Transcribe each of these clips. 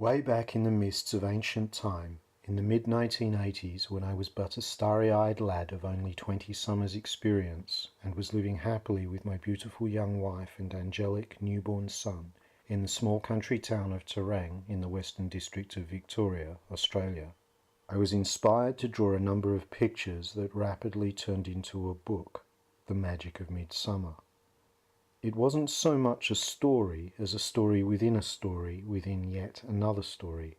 Way back in the mists of ancient time, in the mid-1980s, when I was but a starry-eyed lad of only 20 summers' experience, and was living happily with my beautiful young wife and angelic newborn son in the small country town of Terang in the Western District of Victoria, Australia, I was inspired to draw a number of pictures that rapidly turned into a book, The Magic of Midsummer. It wasn't so much a story as a story within yet another story.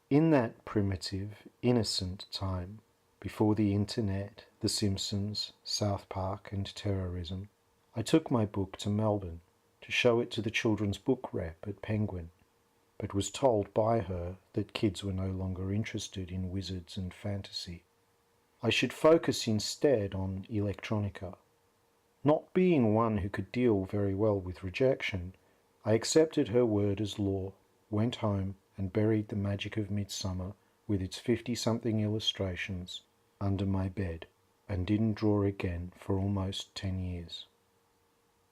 In that primitive, innocent time, before the internet, The Simpsons, South Park and terrorism, I took my book to Melbourne to show it to the children's book rep at Penguin, but was told by her that kids were no longer interested in wizards and fantasy. I should focus instead on electronica. Not being one who could deal very well with rejection, I accepted her word as law, went home and buried The Magic of Midsummer with its 50-something illustrations under my bed, and didn't draw again for almost 10 years.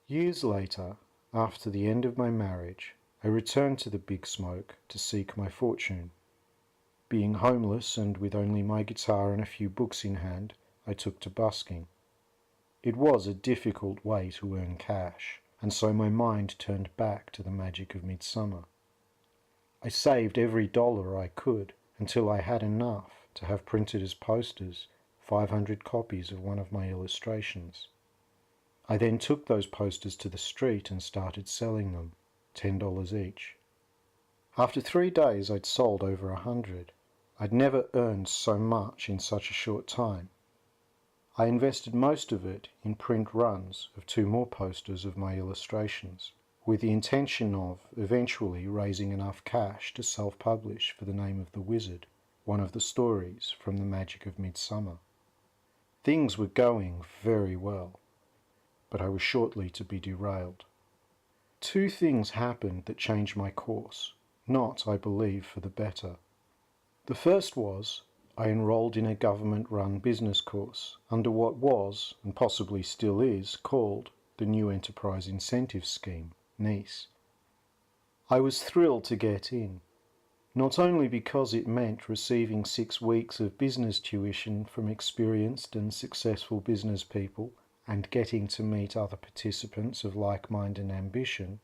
Years later, after the end of my marriage, I returned to the Big Smoke to seek my fortune. Being homeless and with only my guitar and a few books in hand, I took to busking. It was a difficult way to earn cash, and so my mind turned back to The Magic of Midsummer. I saved every dollar I could until I had enough to have printed as posters 500 copies of one of my illustrations. I then took those posters to the street and started selling them, $10 each. After 3 days I'd sold over 100. I'd never earned so much in such a short time. I invested most of it in print runs of 2 more posters of my illustrations, with the intention of eventually raising enough cash to self-publish for the name of the wizard, one of the stories from The Magic of Midsummer. Things were going very well, but I was shortly to be derailed. 2 things happened that changed my course, not, I believe, for the better. The first was, I enrolled in a government-run business course under what was, and possibly still is, called the New Enterprise Incentive Scheme, NEIS. I was thrilled to get in, not only because it meant receiving 6 weeks of business tuition from experienced and successful business people and getting to meet other participants of like mind and ambition,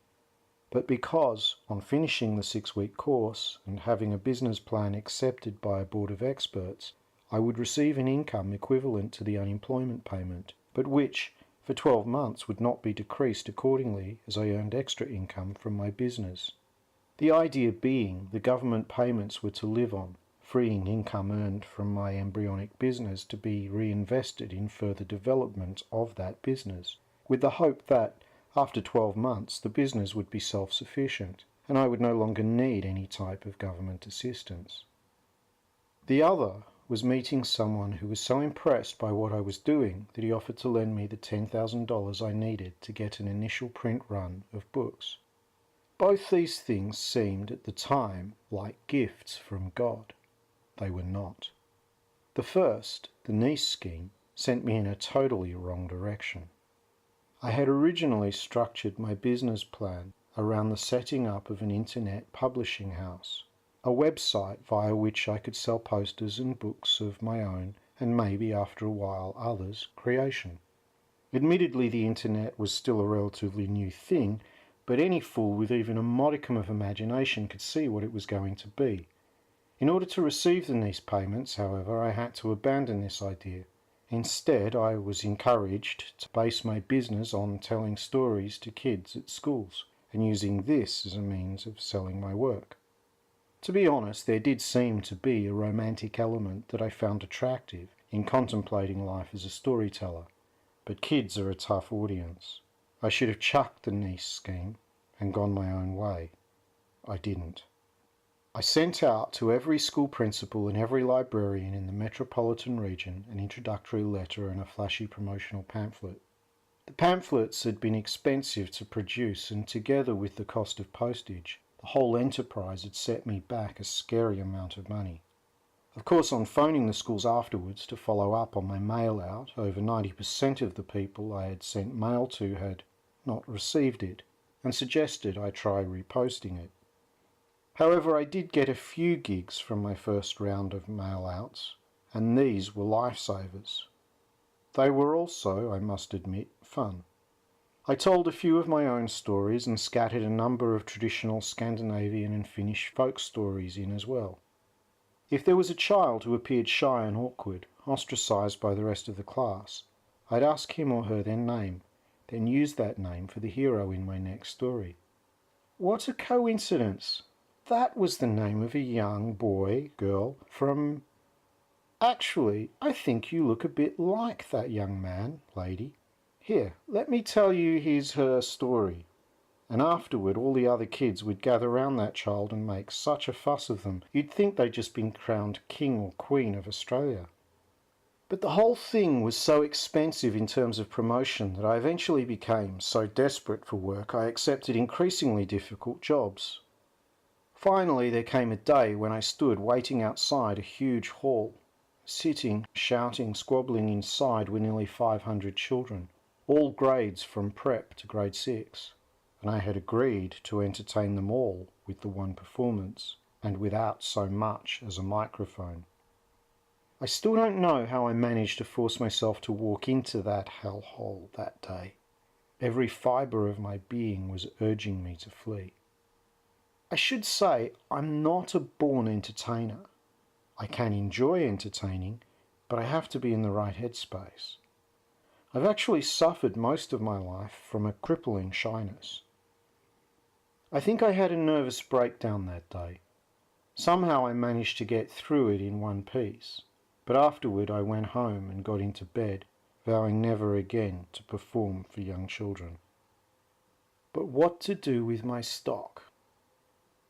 but because, on finishing the 6-week course and having a business plan accepted by a board of experts, I would receive an income equivalent to the unemployment payment, but which, for 12 months, would not be decreased accordingly as I earned extra income from my business. The idea being the government payments were to live on, freeing income earned from my embryonic business to be reinvested in further development of that business, with the hope that, after 12 months, the business would be self-sufficient, and I would no longer need any type of government assistance. The other was meeting someone who was so impressed by what I was doing that he offered to lend me the $10,000 I needed to get an initial print run of books. Both these things seemed at the time like gifts from God. They were not. The first, the NEIS scheme, sent me in a totally wrong direction. I had originally structured my business plan around the setting up of an internet publishing house, a website via which I could sell posters and books of my own and maybe after a while others' creation. Admittedly, the internet was still a relatively new thing, but any fool with even a modicum of imagination could see what it was going to be. In order to receive the NEIS payments, however, I had to abandon this idea. Instead, I was encouraged to base my business on telling stories to kids at schools, and using this as a means of selling my work. To be honest, there did seem to be a romantic element that I found attractive in contemplating life as a storyteller, but kids are a tough audience. I should have chucked the NEIS scheme and gone my own way. I didn't. I sent out to every school principal and every librarian in the metropolitan region an introductory letter and a flashy promotional pamphlet. The pamphlets had been expensive to produce, and together with the cost of postage, the whole enterprise had set me back a scary amount of money. Of course, on phoning the schools afterwards to follow up on my mail out, over 90% of the people I had sent mail to had not received it, and suggested I try reposting it. However, I did get a few gigs from my first round of mail-outs, and these were lifesavers. They were also, I must admit, fun. I told a few of my own stories and scattered a number of traditional Scandinavian and Finnish folk stories in as well. If there was a child who appeared shy and awkward, ostracised by the rest of the class, I'd ask him or her their name, then use that name for the hero in my next story. What a coincidence! That was the name of a young boy, girl, from... Actually, I think you look a bit like that young man, lady. Here, let me tell you her story. And afterward all the other kids would gather round that child and make such a fuss of them, you'd think they'd just been crowned King or Queen of Australia. But the whole thing was so expensive in terms of promotion that I eventually became so desperate for work I accepted increasingly difficult jobs. Finally there came a day when I stood waiting outside a huge hall. Sitting, shouting, squabbling inside were nearly 500 children, all grades from prep to grade 6, and I had agreed to entertain them all with the one performance, and without so much as a microphone. I still don't know how I managed to force myself to walk into that hellhole that day. Every fibre of my being was urging me to flee. I should say I'm not a born entertainer. I can enjoy entertaining, but I have to be in the right headspace. I've actually suffered most of my life from a crippling shyness. I think I had a nervous breakdown that day. Somehow I managed to get through it in one piece, but afterward I went home and got into bed, vowing never again to perform for young children. But what to do with my stock?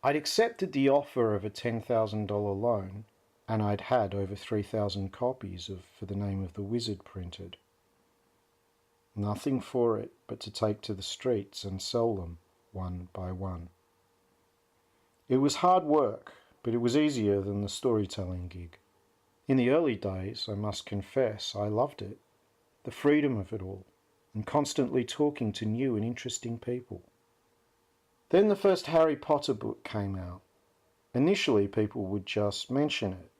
I'd accepted the offer of a $10,000 loan, and I'd had over 3,000 copies of For the Name of the Wizard printed. Nothing for it but to take to the streets and sell them one by one. It was hard work, but it was easier than the storytelling gig. In the early days, I must confess, I loved it. The freedom of it all, and constantly talking to new and interesting people. Then the first Harry Potter book came out. Initially people would just mention it.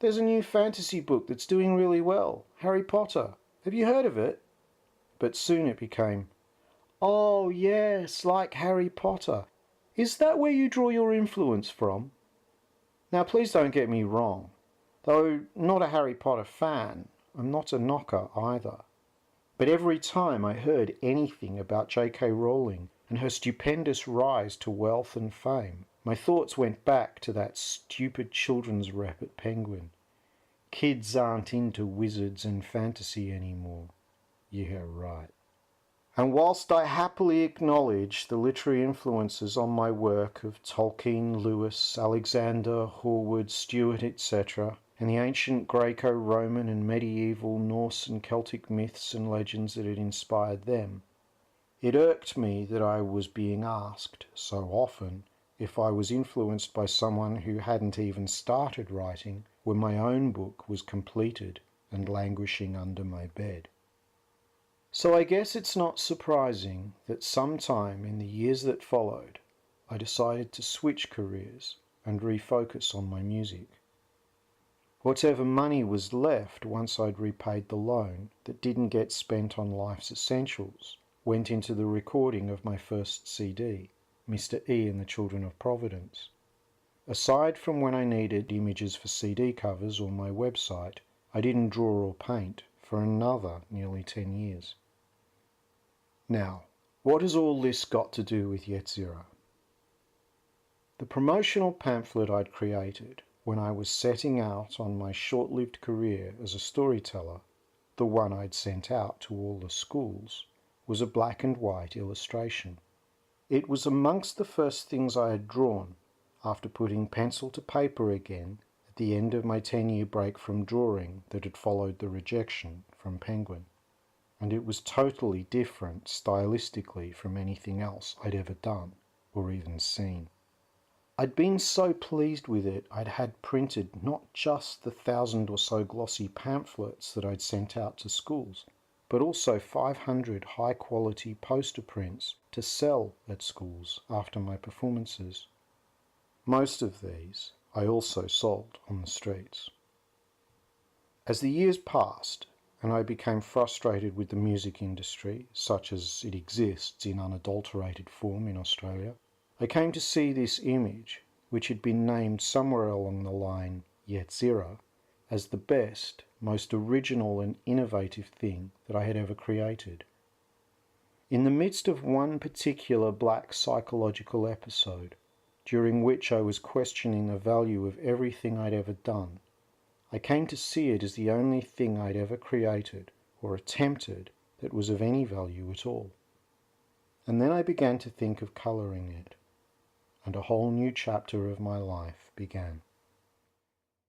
There's a new fantasy book that's doing really well, Harry Potter. Have you heard of it? But soon it became, oh yes, like Harry Potter. Is that where you draw your influence from? Now please don't get me wrong. Though not a Harry Potter fan, I'm not a knocker either. But every time I heard anything about J.K. Rowling and her stupendous rise to wealth and fame, my thoughts went back to that stupid children's rep at Penguin. Kids aren't into wizards and fantasy anymore. Yeah, right. And whilst I happily acknowledge the literary influences on my work of Tolkien, Lewis, Alexander, Horwood, Stewart, etc., and the ancient Greco-Roman and medieval Norse and Celtic myths and legends that had inspired them, it irked me that I was being asked so often if I was influenced by someone who hadn't even started writing when my own book was completed and languishing under my bed. So I guess it's not surprising that sometime in the years that followed, I decided to switch careers and refocus on my music. Whatever money was left once I'd repaid the loan that didn't get spent on life's essentials went into the recording of my first CD, Mr. E and the Children of Providence. Aside from when I needed images for CD covers or my website, I didn't draw or paint for another nearly 10 years. Now, what has all this got to do with Yetzirah? The promotional pamphlet I'd created when I was setting out on my short-lived career as a storyteller, the one I'd sent out to all the schools, was a black and white illustration. It was amongst the first things I had drawn after putting pencil to paper again at the end of my 10-year break from drawing that had followed the rejection from Penguin. And it was totally different stylistically from anything else I'd ever done or even seen. I'd been so pleased with it I'd had printed not just the 1,000 or so glossy pamphlets that I'd sent out to schools, but also 500 high-quality poster prints to sell at schools after my performances. Most of these I also sold on the streets. As the years passed, and I became frustrated with the music industry, such as it exists in unadulterated form in Australia, I came to see this image, which had been named somewhere along the line Yetzirah, as the best, most original and innovative thing that I had ever created. In the midst of one particular black psychological episode, during which I was questioning the value of everything I'd ever done, I came to see it as the only thing I'd ever created or attempted that was of any value at all. And then I began to think of colouring it, and a whole new chapter of my life began.